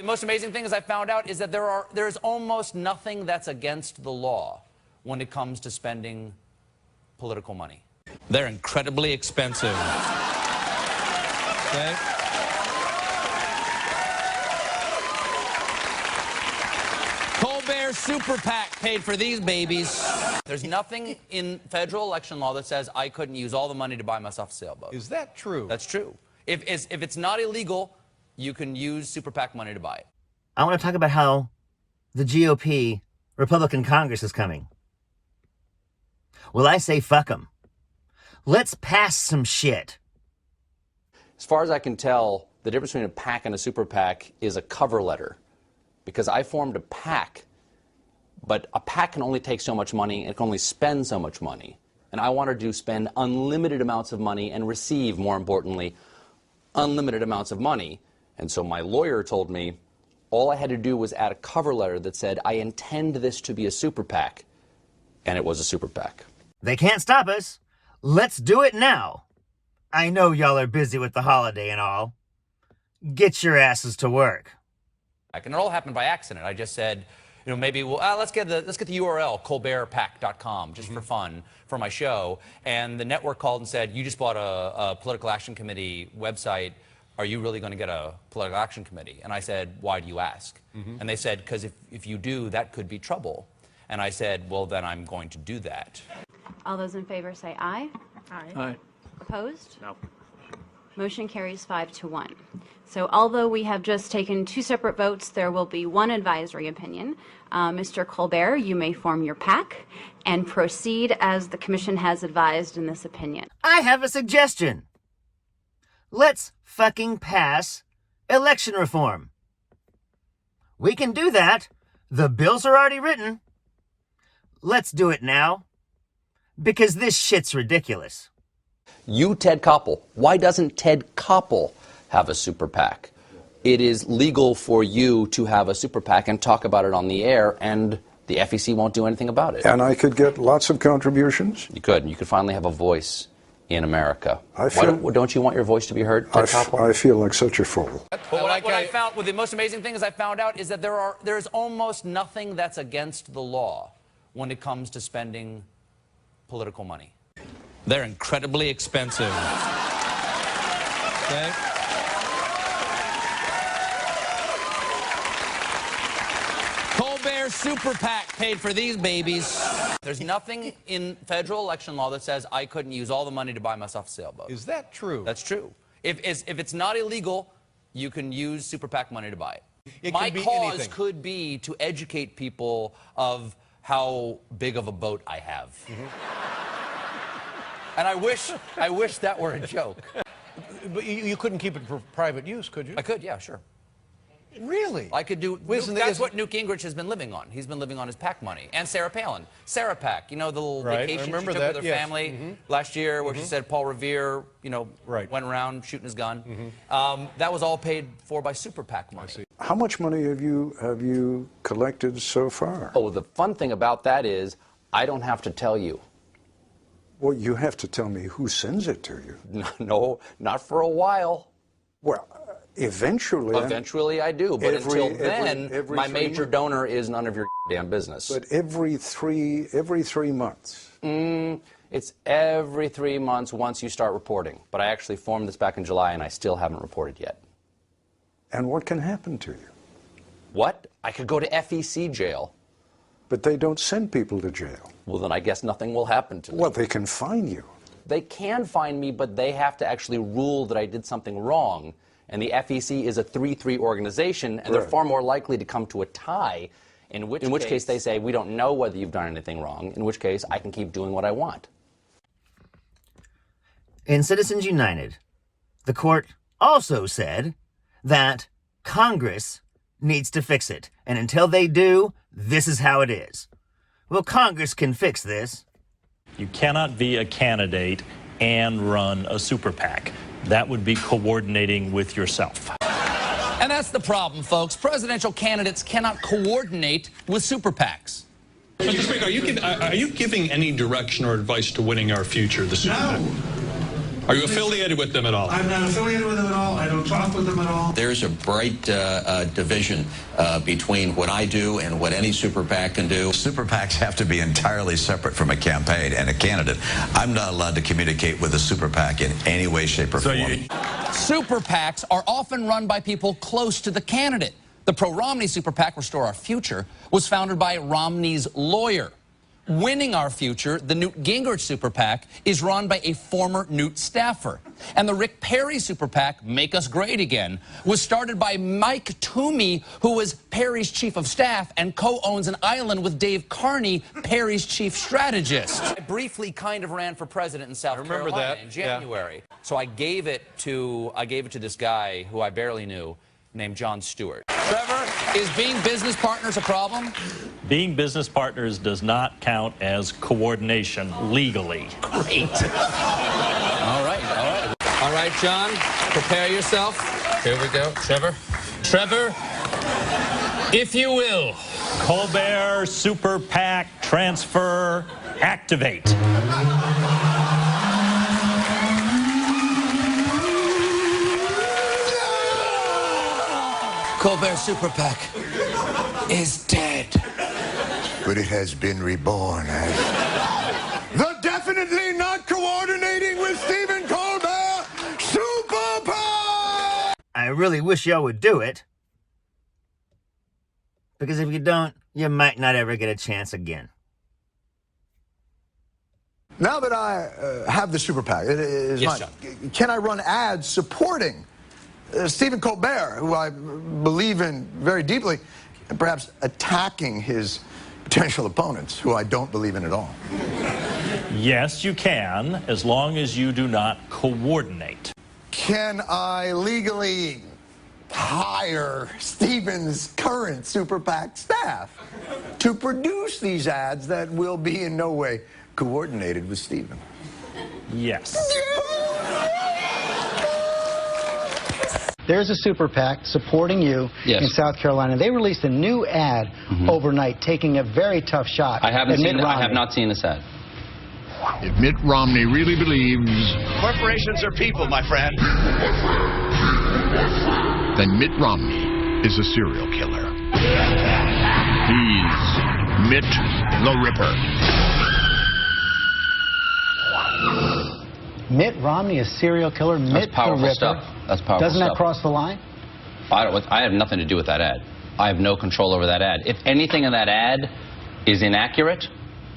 The most amazing thing, as I found out, is that there's almost nothing that's against the law when it comes to spending political money. They're incredibly expensive. Okay. Colbert Super PAC paid for these babies. There's nothing in federal election law that says I couldn't use all the money to buy myself a sailboat. Is that true? That's true. If it's not illegal, you can use Super PAC money to buy it. I want to talk about how the GOP Republican Congress is coming. Well, I say fuck them. Let's pass some shit. As far as I can tell, the difference between a PAC and a Super PAC is a cover letter. Because I formed a PAC, but a PAC can only take so much money and it can only spend so much money. And I wanted to spend unlimited amounts of money and receive, more importantly, unlimited amounts of money. And so my lawyer told me all I had to do was add a cover letter that said, I intend this to be a Super PAC. And it was a Super PAC. They can't stop us. Let's do it now. I know y'all are busy with the holiday and all. Get your asses to work. And it all happened by accident. I just said, you know, maybe let's get the URL, colbertpac.com, just for fun, for my show. And the network called and said, you just bought a political action committee website. Are you really going to get a political action committee? And I said, why do you ask? And they said, because if you do, that could be trouble. And I said, well, then I'm going to do that. All those in favor say aye. Aye. Aye. Opposed? No. Motion carries 5-1. So although we have just taken 2 separate votes, there will be 1 advisory opinion. Mr. Colbert, you may form your PAC and proceed as the commission has advised in this opinion. I have a suggestion. Let's fucking pass election reform. We can do that. The bills are already written. Let's do it now. Because this shit's ridiculous. You, Ted Koppel. Why doesn't Ted Koppel have a Super PAC? It is legal for you to have a Super PAC and talk about it on the air, and the FEC won't do anything about it. And I could get lots of contributions? You could. You could finally have a voice in America. Don't you want your voice to be heard, Ted Koppel? I feel like such a fool. The most amazing thing, as I found out, is that there's almost nothing that's against the law when it comes to spending political money. They're incredibly expensive. Okay. Colbert Super PAC paid for these babies. There's nothing in federal election law that says I couldn't use all the money to buy myself a sailboat. Is that true? That's true. If it's not illegal, you can use Super PAC money to buy it. My cause anything. Could be to educate people of how big of a boat I have. And I wish that were a joke. But you couldn't keep it for private use, could you? I could, yeah, sure. Really? I could do. That's what Newt Gingrich has been living on. He's been living on his PAC money. And Sarah Palin. Sarah PAC, you know, the little vacation she took with her family last year where she said Paul Revere, you know, went around shooting his gun. That was all paid for by Super PAC money. How much money have you collected so far? Oh, the fun thing about that is I don't have to tell you. Well, you have to tell me who sends it to you. No, not for a while. Well, eventually. Eventually I do, but until then, my major donor is none of your damn business. But every three months? It's every 3 months once you start reporting. But I actually formed this back in July, and I still haven't reported yet. And what can happen to you? What? I could go to FEC jail. But they don't send people to jail. Well, then I guess nothing will happen to me. Well, they can fine you. They can fine me, but they have to actually rule that I did something wrong. And the FEC is a 3-3 organization, and they're far more likely to come to a tie, in which case they say, we don't know whether you've done anything wrong, in which case I can keep doing what I want. In Citizens United, the court also said that Congress needs to fix it. And until they do, this is how it is. Well, Congress can fix this. You cannot be a candidate and run a super PAC. That would be coordinating with yourself. And that's the problem, folks. Presidential candidates cannot coordinate with super PACs. Mr. Speaker, are you giving any direction or advice to winning our future this evening? Are you affiliated with them at all? I'm not affiliated with them at all. I don't talk with them at all. There's a bright division between what I do and what any super PAC can do. Super PACs have to be entirely separate from a campaign and a candidate. I'm not allowed to communicate with a super PAC in any way, shape, or form. Super PACs are often run by people close to the candidate. The pro-Romney super PAC, Restore Our Future, was founded by Romney's lawyer. Winning Our Future, the Newt Gingrich super PAC, is run by a former Newt staffer. And the Rick Perry super PAC, Make Us Great Again, was started by Mike Toomey, who was Perry's chief of staff and co-owns an island with Dave Carney, Perry's chief strategist. I briefly kind of ran for president in South Carolina in January. Yeah. So I gave it to this guy who I barely knew, named Jon Stewart. Trevor, is being business partners a problem? Being business partners does not count as coordination legally. Great. All right, John, prepare yourself. Here we go. Trevor, if you will. Colbert Super PAC transfer activate. Colbert Super PAC is dead. But it has been reborn as the definitely not coordinating with Stephen Colbert Super PAC! I really wish y'all would do it. Because if you don't, you might not ever get a chance again. Now that I have the super PAC, it is yes, mine. Can I run ads supporting Stephen Colbert, who I believe in very deeply, and perhaps attacking his potential opponents, who I don't believe in at all? Yes, you can, as long as you do not coordinate. Can I legally hire Stephen's current super PAC staff to produce these ads that will be in no way coordinated with Stephen? Yes. There's a super PAC supporting you in South Carolina. They released a new ad overnight taking a very tough shot. I have not seen this ad. If Mitt Romney really believes corporations are people, my friend, then Mitt Romney is a serial killer. He's Mitt the Ripper. Mitt Romney, a serial killer. That's powerful stuff. That's powerful Doesn't that cross the line? I have nothing to do with that ad. I have no control over that ad. If anything in that ad is inaccurate,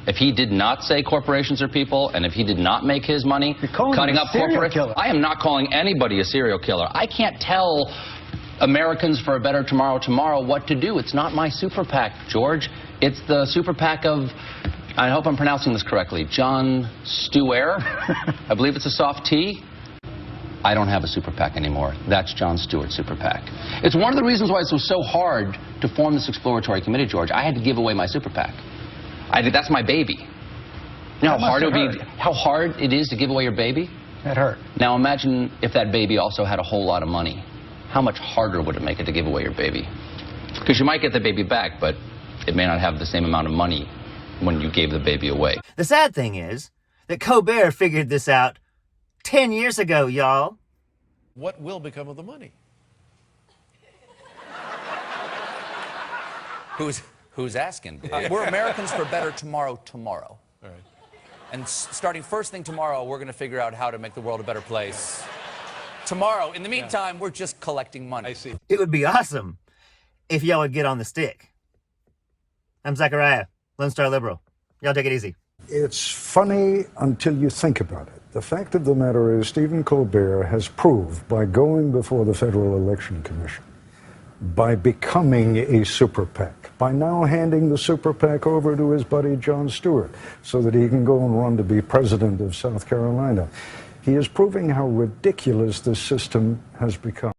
if he did not say corporations are people, and if he did not make his money cutting up corporations, I am not calling anybody a serial killer. I can't tell Americans for a Better Tomorrow what to do. It's not my super PAC, George. It's the super PAC of, I hope I'm pronouncing this correctly, Jon Stewart. I believe it's a soft T. I don't have a super PAC anymore. That's Jon Stewart's super PAC. It's one of the reasons why it was so hard to form this exploratory committee, George. I had to give away my super PAC. That's my baby. You know how hard it is to give away your baby? That hurt. Now imagine if that baby also had a whole lot of money. How much harder would it make it to give away your baby? Because you might get the baby back, but it may not have the same amount of money when you gave the baby away. The sad thing is that Colbert figured this out 10 years ago, y'all. What will become of the money? Who's asking? We're Americans for Better Tomorrow. All right. And starting first thing tomorrow, we're going to figure out how to make the world a better place. Tomorrow. In the meantime, we're just collecting money. I see. It would be awesome if y'all would get on the stick. I'm Zachariah, Lone Star Liberal. Y'all take it easy. It's funny until you think about it. The fact of the matter is Stephen Colbert has proved by going before the Federal Election Commission, by becoming a super PAC, by now handing the super PAC over to his buddy Jon Stewart so that he can go and run to be president of South Carolina. He is proving how ridiculous this system has become.